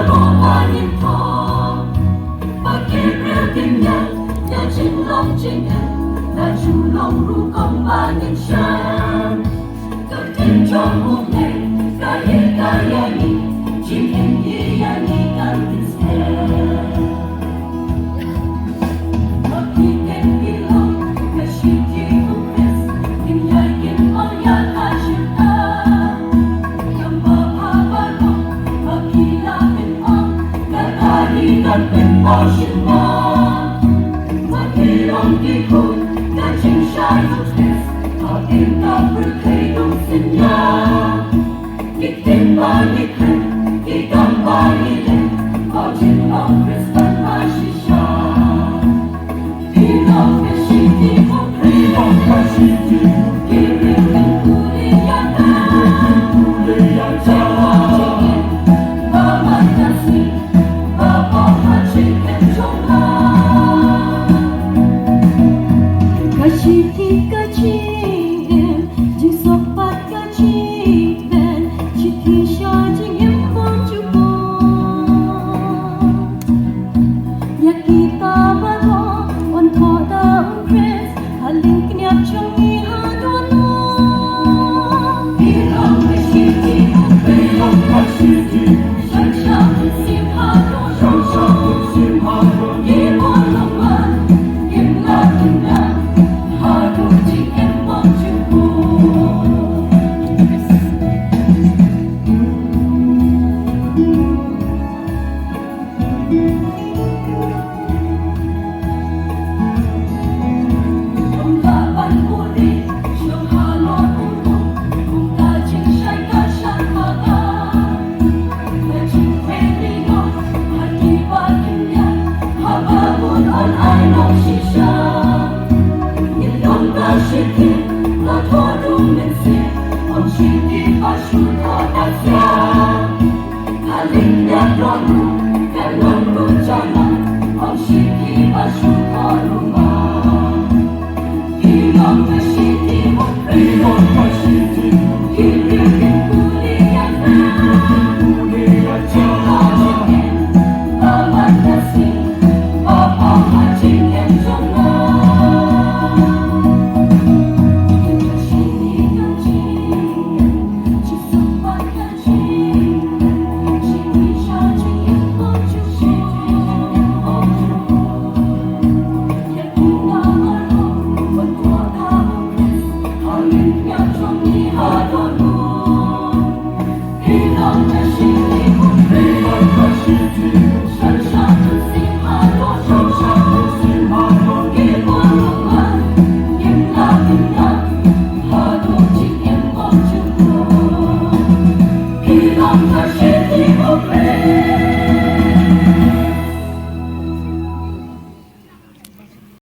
罗花年头，把给人定人，要金龙金人，那出龙入宫把年生，个天中无美，个也你，今天也要你干的死。เป็นพ่อชิมอวันที่ลงที่คุณได้ชิงชายทุกเทสทอดเองกับหรือเคยต้องสัญญายิ่งเต็มบ้านยิ่งเต็มยิ่งกำบ้านยิ่งเต็มพอชิมลงคริสตันมาชิชาพี่น้องเป็นชีวิตที่ผมพี่น้องเป็นชีวิตที่ผมกี่เรื่องเป็นผู้เลี้ยงกันผู้เลี้ยงกันบ้ามันน่าสิบ้าบ้าKachiti kachim, jing sopat kachim, chiti shajing empon chupo. Yakita bato, on thoda unkres, haling knyap chongi hadono. Bilang kachiti, bilang kachiti, shang sim hadon, shang sim hadon, yemon laman, yemla. Haling dan ronu, dan ronu jangan